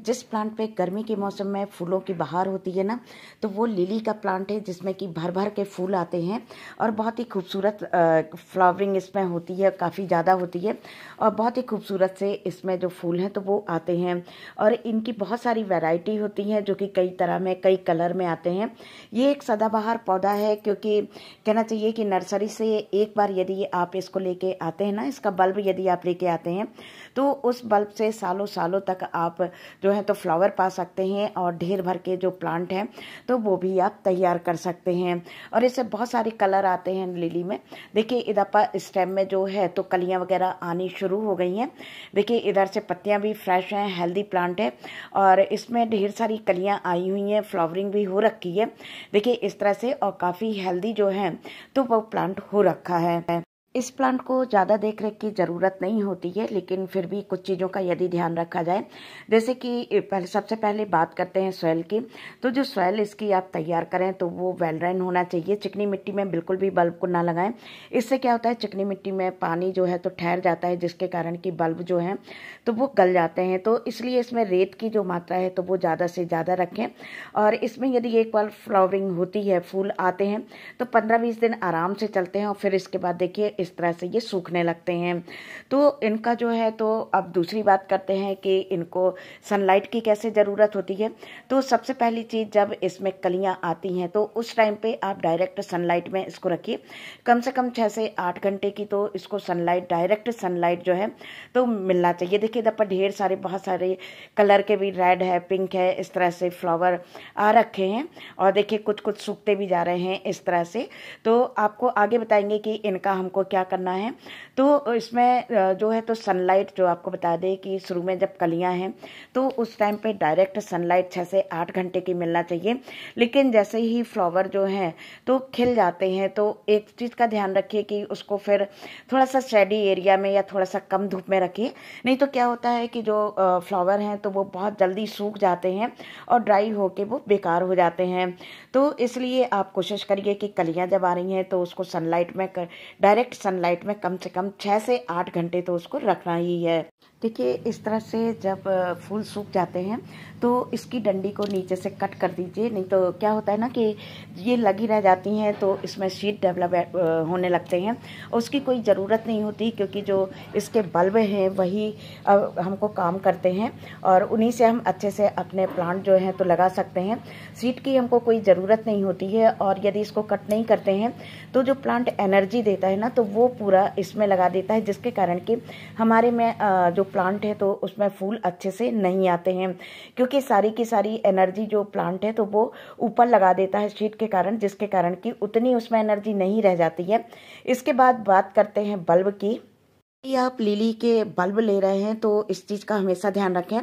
जिस प्लांट पे गर्मी के मौसम में फूलों की बहार होती है ना, तो वो लिली का प्लांट है जिसमें कि भर भर के फूल आते हैं और बहुत ही खूबसूरत फ्लावरिंग इसमें होती है, काफ़ी ज़्यादा होती है और बहुत ही खूबसूरत से इसमें जो फूल हैं तो वो आते हैं। और इनकी बहुत सारी वैरायटी होती हैं जो कि कई तरह में, कई कलर में आते हैं। ये एक सदाबहार पौधा है, क्योंकि कहना चाहिए कि नर्सरी से एक बार यदि आप इसको लेके आते हैं ना, इसका बल्ब यदि आप लेके आते हैं तो उस बल्ब से सालों सालों तक आप जो है तो फ्लावर पा सकते हैं और ढेर भर के जो प्लांट हैं तो वो भी आप तैयार कर सकते हैं। और इससे बहुत सारे कलर आते हैं लिली में। देखिए इधर पर स्टेम में जो है तो कलियां वगैरह आनी शुरू हो गई हैं। देखिए इधर से पत्तियां भी फ्रेश हैं, हेल्दी प्लांट है और इसमें ढेर सारी कलियां आई हुई हैं, फ्लावरिंग भी हो रखी है। देखिए इस तरह से, और काफ़ी हेल्दी जो है तो वो प्लांट हो रखा है। इस प्लांट को ज़्यादा देख रेख की ज़रूरत नहीं होती है, लेकिन फिर भी कुछ चीज़ों का यदि ध्यान रखा जाए, जैसे कि सबसे पहले बात करते हैं सॉइल की। तो जो सॉइल इसकी आप तैयार करें तो वो वेल ड्रेन होना चाहिए। चिकनी मिट्टी में बिल्कुल भी बल्ब को ना लगाएं। इससे क्या होता है, चिकनी मिट्टी में पानी जो है तो ठहर जाता है, जिसके कारण कि बल्ब जो हैं तो वो गल जाते हैं। तो इसलिए इसमें रेत की जो मात्रा है तो वो ज़्यादा से ज़्यादा रखें। और इसमें यदि एक बार फ्लावरिंग होती है, फूल आते हैं, तो 15-20 दिन आराम से चलते हैं और फिर इसके बाद देखिए इस तरह से ये सूखने लगते हैं। तो इनका जो है तो अब दूसरी बात करते हैं कि इनको सनलाइट की कैसे ज़रूरत होती है। तो सबसे पहली चीज़, जब इसमें कलियां आती हैं तो उस टाइम पे आप डायरेक्ट सनलाइट में इसको रखिए। कम से कम 6 से 8 घंटे की तो इसको सनलाइट, डायरेक्ट सनलाइट जो है तो मिलना चाहिए। देखिए इधर पर ढेर सारे, बहुत सारे कलर के भी, रेड है, पिंक है, इस तरह से फ्लावर आ रखे हैं और देखिए कुछ कुछ सूखते भी जा रहे हैं इस तरह से। तो आपको आगे बताएंगे कि इनका हमको क्या करना है। तो इसमें जो है तो सनलाइट, जो आपको बता दें कि शुरू में जब कलियां हैं तो उस टाइम पे डायरेक्ट सनलाइट 6 से 8 घंटे की मिलना चाहिए। लेकिन जैसे ही फ्लावर जो हैं तो खिल जाते हैं तो एक चीज़ का ध्यान रखिए कि उसको फिर थोड़ा सा शेडी एरिया में या थोड़ा सा कम धूप में रखिए। नहीं तो क्या होता है कि जो फ्लावर हैं तो वो बहुत जल्दी सूख जाते हैं और ड्राई होके वो बेकार हो जाते हैं। तो इसलिए आप कोशिश करिए कि कलियां जब आ रही हैं तो उसको सनलाइट में, डायरेक्ट सनलाइट में कम से कम 6 से 8 घंटे तो उसको रखना ही है। देखिए इस तरह से जब फूल सूख जाते हैं तो इसकी डंडी को नीचे से कट कर दीजिए। नहीं तो क्या होता है ना कि ये लगी रह जाती हैं तो इसमें शीट डेवलप होने लगते हैं। उसकी कोई ज़रूरत नहीं होती, क्योंकि जो इसके बल्ब हैं वही हमको काम करते हैं और उन्हीं से हम अच्छे से अपने प्लांट जो हैं तो लगा सकते हैं। शीट की हमको कोई ज़रूरत नहीं होती है। और यदि इसको कट नहीं करते हैं तो जो प्लांट एनर्जी देता है ना तो वो पूरा इसमें लगा देता है, जिसके कारण कि हमारे में जो प्लांट है तो उसमें फूल अच्छे से नहीं आते हैं, क्योंकि सारी की सारी एनर्जी जो प्लांट है तो वो ऊपर लगा देता है शीट के कारण, जिसके कारण कि उतनी उसमें एनर्जी नहीं रह जाती है। इसके बाद बात करते हैं बल्ब की। यदि आप लिली के बल्ब ले रहे हैं तो इस चीज़ का हमेशा ध्यान रखें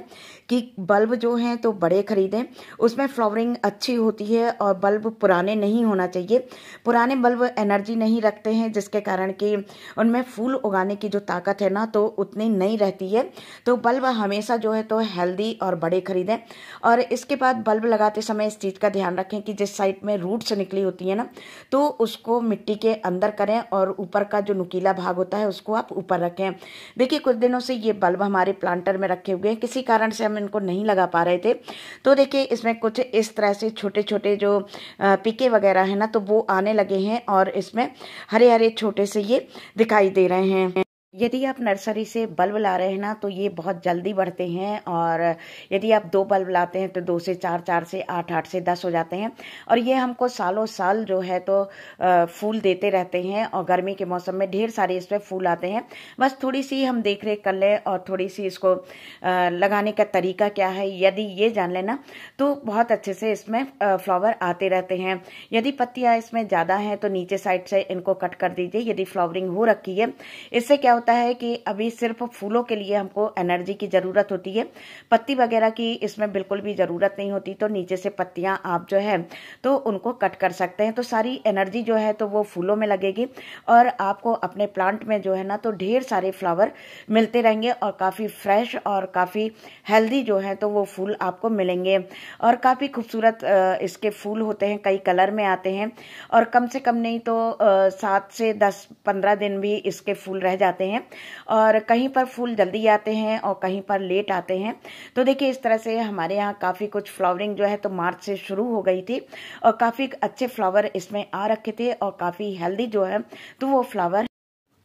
कि बल्ब जो हैं तो बड़े खरीदें, उसमें फ्लावरिंग अच्छी होती है और बल्ब पुराने नहीं होना चाहिए। पुराने बल्ब एनर्जी नहीं रखते हैं, जिसके कारण कि उनमें फूल उगाने की जो ताकत है ना तो उतनी नहीं रहती है। तो बल्ब हमेशा जो है तो हेल्दी और बड़े खरीदें। और इसके बाद बल्ब लगाते समय इस चीज़ का ध्यान रखें कि जिस साइड में रूट्स निकली होती है ना तो उसको मिट्टी के अंदर करें और ऊपर का जो नुकीला भाग होता है उसको आप ऊपर रखें। देखिए कुछ दिनों से ये बल्ब हमारे प्लांटर में रखे हुए हैं, किसी कारण से हम इनको नहीं लगा पा रहे थे। तो देखिए इसमें कुछ इस तरह से छोटे छोटे जो पीके वगैरह है ना तो वो आने लगे हैं और इसमें हरे हरे छोटे से ये दिखाई दे रहे हैं। यदि आप नर्सरी से बल्ब ला रहे हैं ना तो ये बहुत जल्दी बढ़ते हैं। और यदि आप 2 बल्ब लाते हैं तो 2 से 4, 4 से 8, 8 से 10 हो जाते हैं। और ये हमको सालों साल जो है तो फूल देते रहते हैं और गर्मी के मौसम में ढेर सारे इसमें फूल आते हैं। बस थोड़ी सी हम देख रेख कर लें और थोड़ी सी इसको लगाने का तरीका क्या है यदि ये जान लेना तो बहुत अच्छे से इसमें फ्लावर आते रहते हैं। यदि पत्तियाँ इसमें ज़्यादा हैं तो नीचे साइड से इनको कट कर दीजिए यदि फ्लावरिंग हो रखी है। इससे क्या होता है कि अभी सिर्फ फूलों के लिए हमको एनर्जी की ज़रूरत होती है, पत्ती वगैरह की इसमें बिल्कुल भी ज़रूरत नहीं होती। तो नीचे से पत्तियां आप जो है तो उनको कट कर सकते हैं। तो सारी एनर्जी जो है तो वो फूलों में लगेगी और आपको अपने प्लांट में जो है ना तो ढेर सारे फ्लावर मिलते रहेंगे और काफ़ी फ्रेश और काफ़ी हेल्दी जो है तो वो फूल आपको मिलेंगे। और काफ़ी खूबसूरत इसके फूल होते हैं, कई कलर में आते हैं और कम से कम नहीं तो 7 से 10, 15 दिन भी इसके फूल रह जाते हैं। हैं और कहीं पर फूल जल्दी आते हैं और कहीं पर लेट आते हैं। तो देखिए इस तरह से हमारे यहाँ काफ़ी कुछ फ्लावरिंग जो है तो मार्च से शुरू हो गई थी और काफ़ी अच्छे फ्लावर इसमें आ रखे थे और काफ़ी हेल्दी जो है तो वो फ्लावर।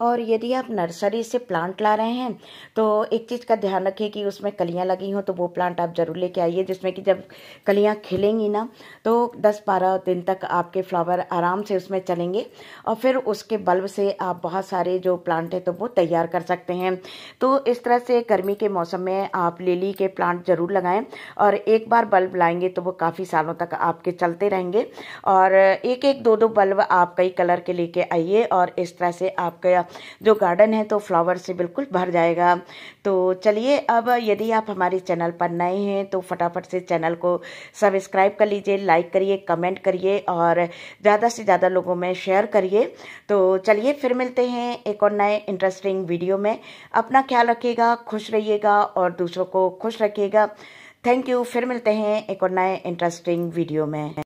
और यदि आप नर्सरी से प्लांट ला रहे हैं तो एक चीज़ का ध्यान रखिए कि उसमें कलियां लगी हों, तो वो प्लांट आप ज़रूर लेके आइए जिसमें कि जब कलियां खिलेंगी ना तो 10-12 दिन तक आपके फ्लावर आराम से उसमें चलेंगे और फिर उसके बल्ब से आप बहुत सारे जो प्लांट है तो वो तैयार कर सकते हैं। तो इस तरह से गर्मी के मौसम में आप लिली के प्लांट ज़रूर लगाएं और एक बार बल्ब लाएंगे तो वो काफ़ी सालों तक आपके चलते रहेंगे। और एक एक दो दो बल्ब आप कई कलर के लेके आइए और इस तरह से आपका जो गार्डन है तो फ्लावर से बिल्कुल भर जाएगा। तो चलिए अब यदि आप हमारे चैनल पर नए हैं तो फटाफट से चैनल को सब्सक्राइब कर लीजिए, लाइक करिए, कमेंट करिए और ज़्यादा से ज़्यादा लोगों में शेयर करिए। तो चलिए फिर मिलते हैं एक और नए इंटरेस्टिंग वीडियो में। अपना ख्याल रखिएगा, खुश रहिएगा और दूसरों को खुश रखिएगा। Thank you. फिर मिलते हैं एक और नए इंटरेस्टिंग वीडियो में।